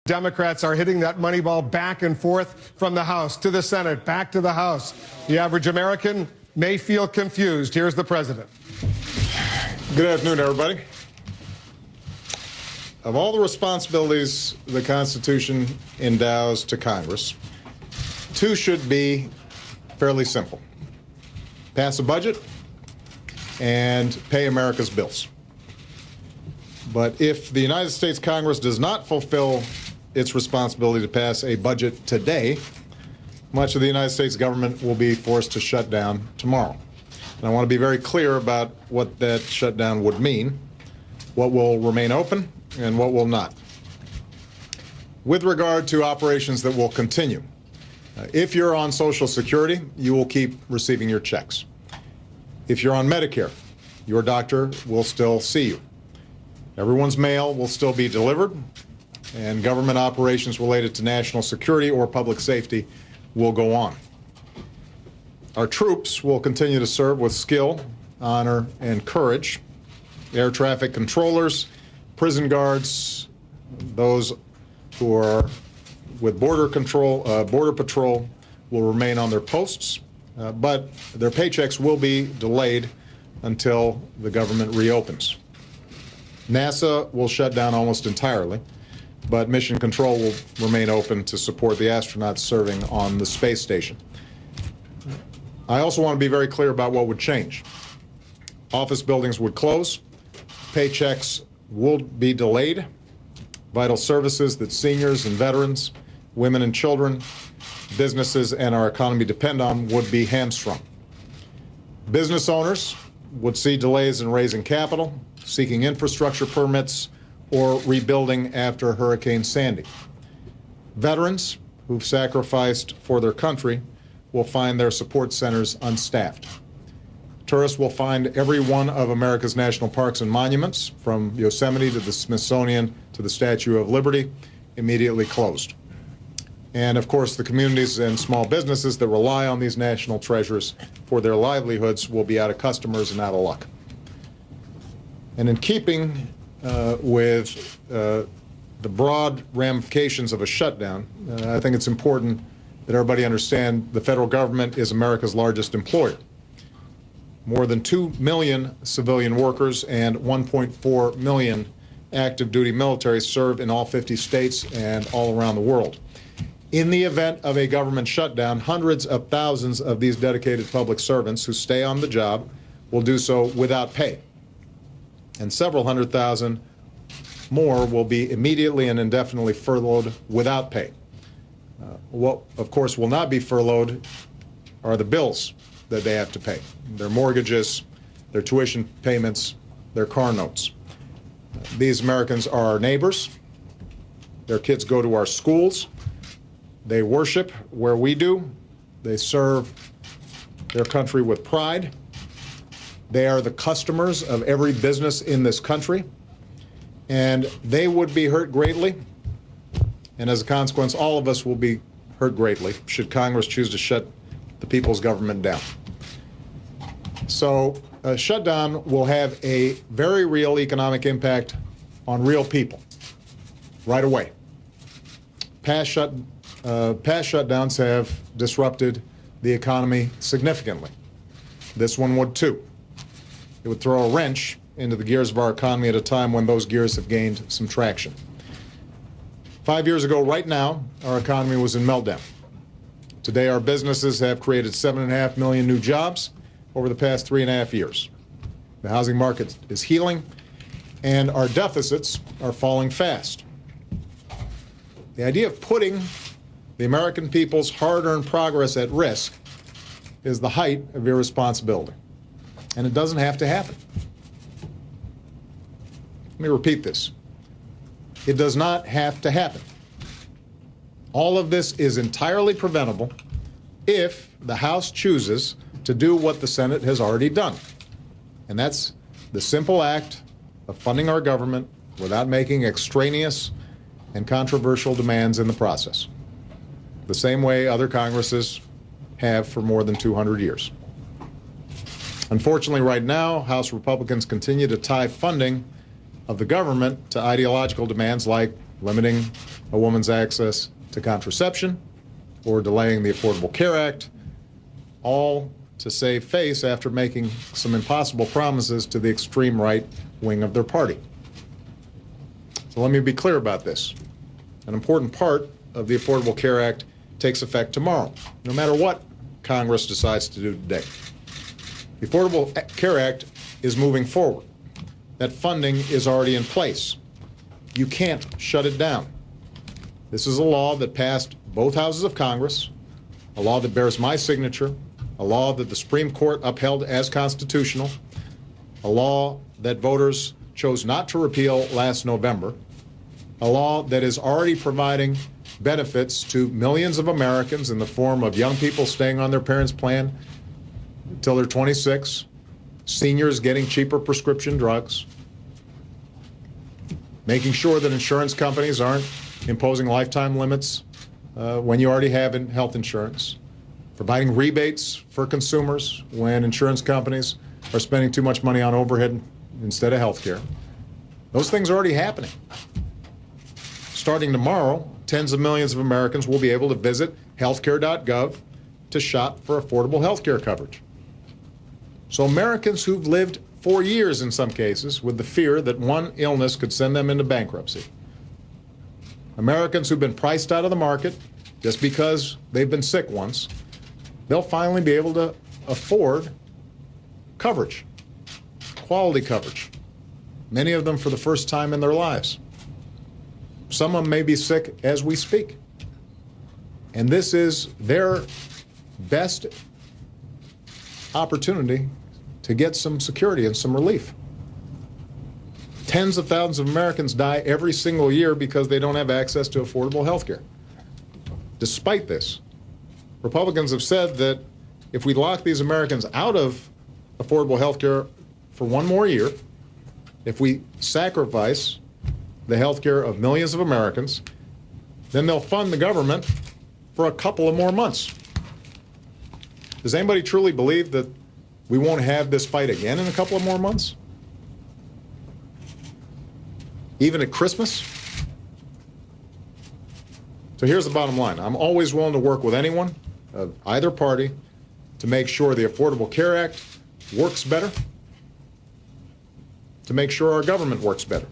Democrats are hitting that money ball back and forth from the House to the Senate, back to the House. The average American may feel confused. Here's the president. Good afternoon, everybody. Of all the responsibilities the Constitution endows to Congress, two should be fairly simple: pass a budget and pay America's bills. But if the United States Congress does not fulfill its responsibility to pass a budget today, much of the United States government will be forced to shut down tomorrow. And I want to be very clear about what that shutdown would mean, what will remain open and what will not. With regard to operations that will continue, if you're on Social Security, you will keep receiving your checks. If you're on Medicare, your doctor will still see you. Everyone's mail will still be delivered, and government operations related to national security or public safety will go on. Our troops will continue to serve with skill, honor, and courage. Air traffic controllers, prison guards, those who are with border patrol will remain on their posts, but their paychecks will be delayed until the government reopens. NASA will shut down almost entirely, but Mission Control will remain open to support the astronauts serving on the space station. I also want to be very clear about what would change. Office buildings would close, paychecks will be delayed, vital services that seniors and veterans, women and children, businesses and our economy depend on would be hamstrung. Business owners would see delays in raising capital, seeking infrastructure permits, or rebuilding after Hurricane Sandy. Veterans who've sacrificed for their country will find their support centers unstaffed. Tourists will find every one of America's national parks and monuments, from Yosemite to the Smithsonian to the Statue of Liberty, immediately closed. And of course, the communities and small businesses that rely on these national treasures for their livelihoods will be out of customers and out of luck. And in keeping with the broad ramifications of a shutdown, I think it's important that everybody understand the federal government is America's largest employer. More than 2 million civilian workers and 1.4 million active duty military serve in all 50 states and all around the world. In the event of a government shutdown, hundreds of thousands of these dedicated public servants who stay on the job will do so without pay. And several hundred thousand more will be immediately and indefinitely furloughed without pay. What, of course, will not be furloughed are the bills that they have to pay, their mortgages, their tuition payments, their car notes. These Americans are our neighbors. Their kids go to our schools. They worship where we do. They serve their country with pride. They are the customers of every business in this country, and they would be hurt greatly. And as a consequence, all of us will be hurt greatly should Congress choose to shut the people's government down. So a shutdown will have a very real economic impact on real people right away. Past shutdowns have disrupted the economy significantly. This one would too. It would throw a wrench into the gears of our economy at a time when those gears have gained some traction. 5 years ago, right now, our economy was in meltdown. Today, our businesses have created 7.5 million new jobs over the past 3.5 years. The housing market is healing, and our deficits are falling fast. The idea of putting the American people's hard-earned progress at risk is the height of irresponsibility, and it doesn't have to happen. Let me repeat this. It does not have to happen. All of this is entirely preventable if the House chooses to do what the Senate has already done. And that's the simple act of funding our government without making extraneous and controversial demands in the process, the same way other Congresses have for more than 200 years. Unfortunately, right now, House Republicans continue to tie funding of the government to ideological demands like limiting a woman's access to contraception, or delaying the Affordable Care Act, all to save face after making some impossible promises to the extreme right wing of their party. So let me be clear about this. An important part of the Affordable Care Act takes effect tomorrow, no matter what Congress decides to do today. The Affordable Care Act is moving forward. That funding is already in place. You can't shut it down. This is a law that passed both houses of Congress, a law that bears my signature, a law that the Supreme Court upheld as constitutional, a law that voters chose not to repeal last November, a law that is already providing benefits to millions of Americans in the form of young people staying on their parents' plan until they're 26, seniors getting cheaper prescription drugs, making sure that insurance companies aren't imposing lifetime limits when you already have health insurance, providing rebates for consumers when insurance companies are spending too much money on overhead instead of health care. Those things are already happening. Starting tomorrow, tens of millions of Americans will be able to visit healthcare.gov to shop for affordable health care coverage. So Americans who've lived for years in some cases with the fear that one illness could send them into bankruptcy, Americans who've been priced out of the market just because they've been sick once, they'll finally be able to afford coverage, quality coverage, many of them for the first time in their lives. Some of them may be sick as we speak. And this is their best opportunity to get some security and some relief. Tens of thousands of Americans die every single year because they don't have access to affordable health care. Despite this, Republicans have said that if we lock these Americans out of affordable health care for one more year, if we sacrifice the health care of millions of Americans, then they'll fund the government for a couple of more months. Does anybody truly believe that we won't have this fight again in a couple of more months? Even at Christmas? So here's the bottom line. I'm always willing to work with anyone of either party to make sure the Affordable Care Act works better, to make sure our government works better.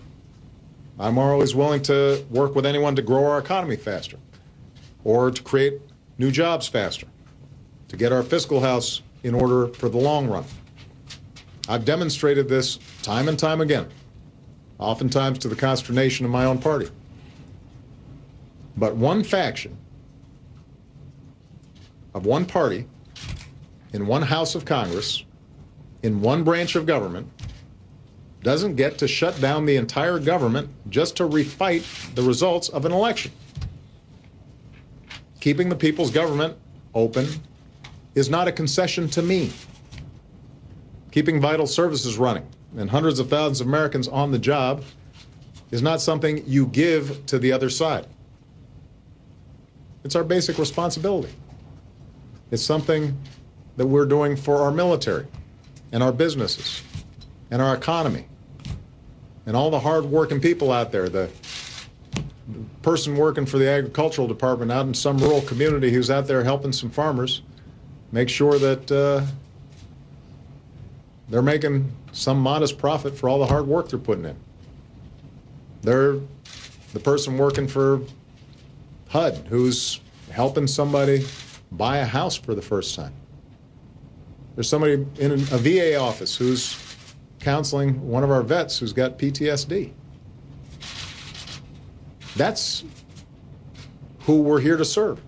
I'm always willing to work with anyone to grow our economy faster, or to create new jobs faster, to get our fiscal house in order for the long run. I've demonstrated this time and time again, oftentimes to the consternation of my own party. But one faction of one party in one house of Congress, in one branch of government, doesn't get to shut down the entire government just to refight the results of an election. Keeping the people's government open is not a concession to me. Keeping vital services running and hundreds of thousands of Americans on the job is not something you give to the other side. It's our basic responsibility. It's something that we're doing for our military and our businesses and our economy and all the hard-working people out there, the person working for the agricultural department out in some rural community who's out there helping some farmers make sure that they're making some modest profit for all the hard work they're putting in. They're the person working for HUD who's helping somebody buy a house for the first time. There's somebody in a VA office who's counseling one of our vets who's got PTSD. That's who we're here to serve.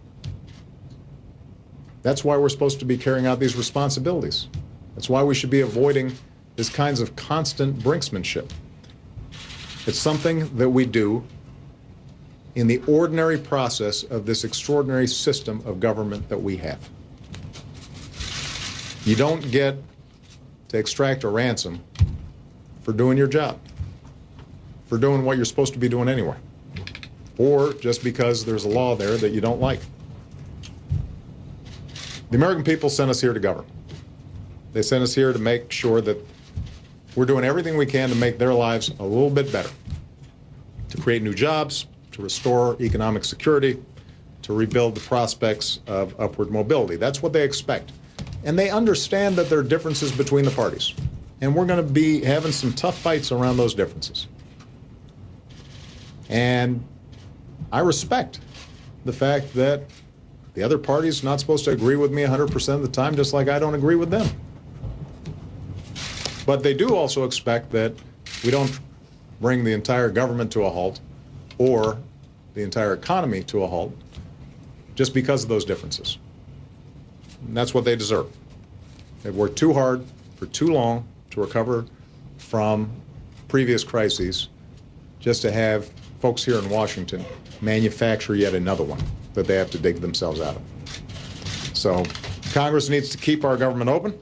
That's why we're supposed to be carrying out these responsibilities. That's why we should be avoiding this kinds of constant brinksmanship. It's something that we do in the ordinary process of this extraordinary system of government that we have. You don't get to extract a ransom for doing your job, for doing what you're supposed to be doing anyway, or just because there's a law there that you don't like. The American people sent us here to govern. They sent us here to make sure that we're doing everything we can to make their lives a little bit better, to create new jobs, to restore economic security, to rebuild the prospects of upward mobility. That's what they expect. And they understand that there are differences between the parties. And we're going to be having some tough fights around those differences. And I respect the fact that the other party's not supposed to agree with me 100% of the time, just like I don't agree with them. But they do also expect that we don't bring the entire government to a halt or the entire economy to a halt just because of those differences. And that's what they deserve. They've worked too hard for too long to recover from previous crises just to have folks here in Washington manufacture yet another one that they have to dig themselves out of. So Congress needs to keep our government open,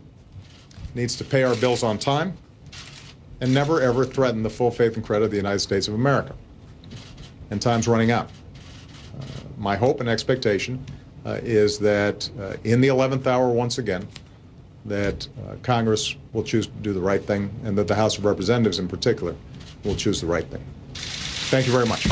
needs to pay our bills on time, and never, ever threaten the full faith and credit of the United States of America. And time's running out. My hope and expectation is that in the 11th hour, once again, that Congress will choose to do the right thing, and that the House of Representatives in particular will choose the right thing. Thank you very much.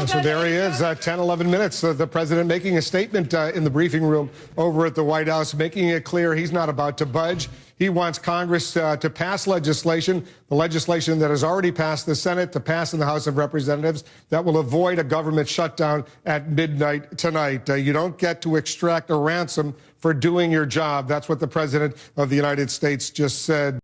So there he is, 10, 11 minutes. The president making a statement in the briefing room over at the White House, making it clear he's not about to budge. He wants Congress to pass legislation, the legislation that has already passed the Senate, to pass in the House of Representatives, that will avoid a government shutdown at midnight tonight. You don't get to extract a ransom for doing your job. That's what the president of the United States just said.